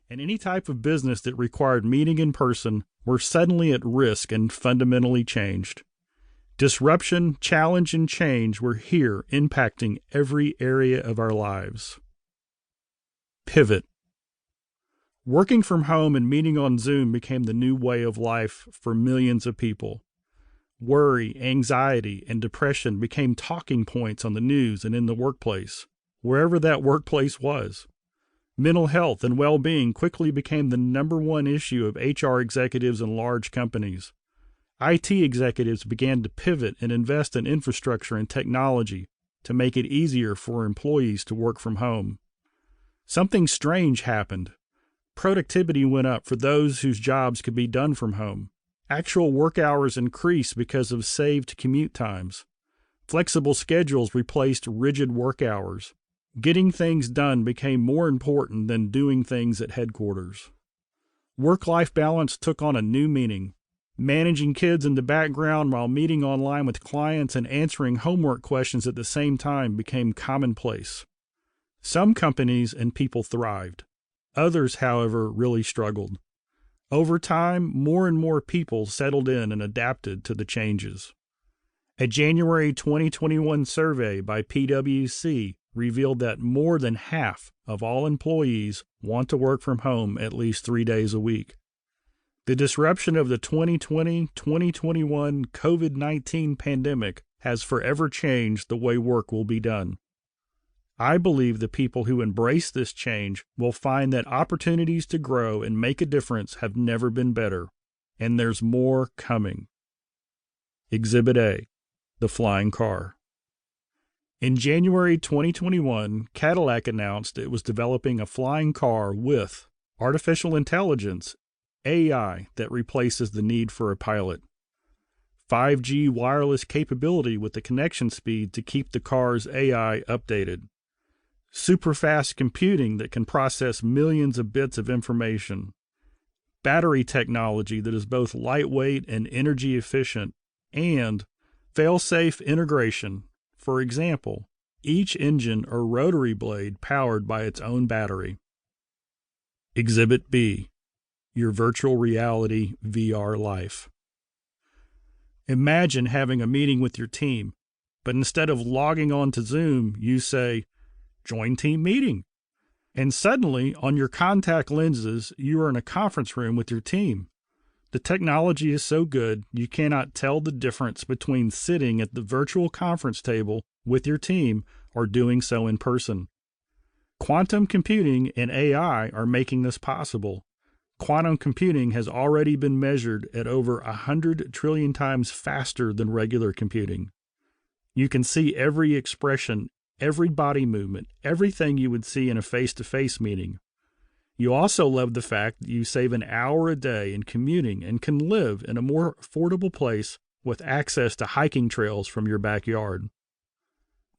and any type of business that required meeting in person were suddenly at risk and fundamentally changed. Disruption, challenge, and change were here, impacting every area of our lives. Pivot. Working from home and meeting on Zoom became the new way of life for millions of people. Worry, anxiety, and depression became talking points on the news and in the workplace, wherever that workplace was. Mental health and well-being quickly became the number one issue of HR executives in large companies. IT executives began to pivot and invest in infrastructure and technology to make it easier for employees to work from home. Something strange happened. Productivity went up for those whose jobs could be done from home. Actual work hours increased because of saved commute times. Flexible schedules replaced rigid work hours. Getting things done became more important than doing things at headquarters. Work-life balance took on a new meaning. Managing kids in the background while meeting online with clients and answering homework questions at the same time became commonplace. Some companies and people thrived. Others, however, really struggled. Over time, more and more people settled in and adapted to the changes. A January 2021 survey by PwC revealed that more than half of all employees want to work from home at least 3 days a week. The disruption of the 2020-2021 COVID-19 pandemic has forever changed the way work will be done. I believe the people who embrace this change will find that opportunities to grow and make a difference have never been better, and there's more coming. Exhibit A, the flying car. In January 2021, Cadillac announced it was developing a flying car with artificial intelligence, AI, that replaces the need for a pilot. 5G wireless capability with the connection speed to keep the car's AI updated. Super-fast computing that can process millions of bits of information. Battery technology that is both lightweight and energy efficient. And fail-safe integration. For example, each engine or rotary blade powered by its own battery. Exhibit B, your virtual reality VR life. Imagine having a meeting with your team, but instead of logging on to Zoom, you say, "Join team meeting." And suddenly, on your contact lenses, you are in a conference room with your team. The technology is so good, you cannot tell the difference between sitting at the virtual conference table with your team or doing so in person. Quantum computing and AI are making this possible. Quantum computing has already been measured at over 100 trillion times faster than regular computing. You can see every expression, every body movement, everything you would see in a face-to-face meeting. You also love the fact that you save an hour a day in commuting and can live in a more affordable place with access to hiking trails from your backyard.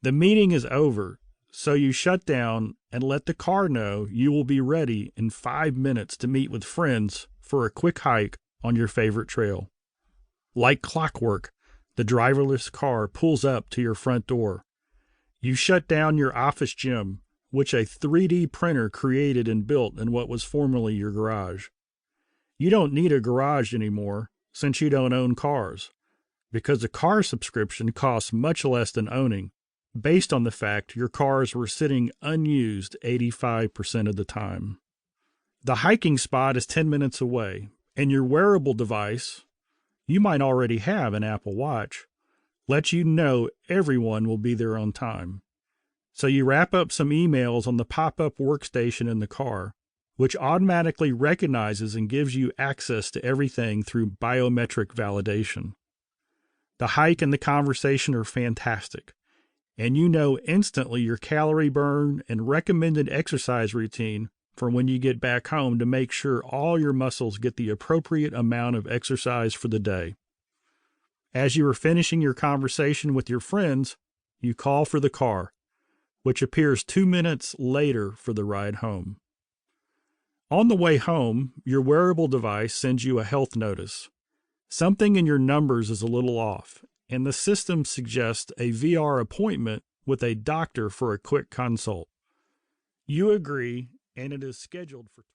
The meeting is over, so you shut down and let the car know you will be ready in 5 minutes to meet with friends for a quick hike on your favorite trail. Like clockwork, the driverless car pulls up to your front door. You shut down your office gym, which a 3D printer created and built in what was formerly your garage. You don't need a garage anymore since you don't own cars, because a car subscription costs much less than owning, based on the fact your cars were sitting unused 85% of the time. The hiking spot is 10 minutes away, and your wearable device, you might already have an Apple Watch, lets you know everyone will be there on time. So you wrap up some emails on the pop-up workstation in the car, which automatically recognizes and gives you access to everything through biometric validation. The hike and the conversation are fantastic, and you know instantly your calorie burn and recommended exercise routine for when you get back home to make sure all your muscles get the appropriate amount of exercise for the day. As you are finishing your conversation with your friends, you call for the car, which appears 2 minutes later for the ride home. On the way home, your wearable device sends you a health notice. Something in your numbers is a little off, and the system suggests a VR appointment with a doctor for a quick consult. You agree, and it is scheduled for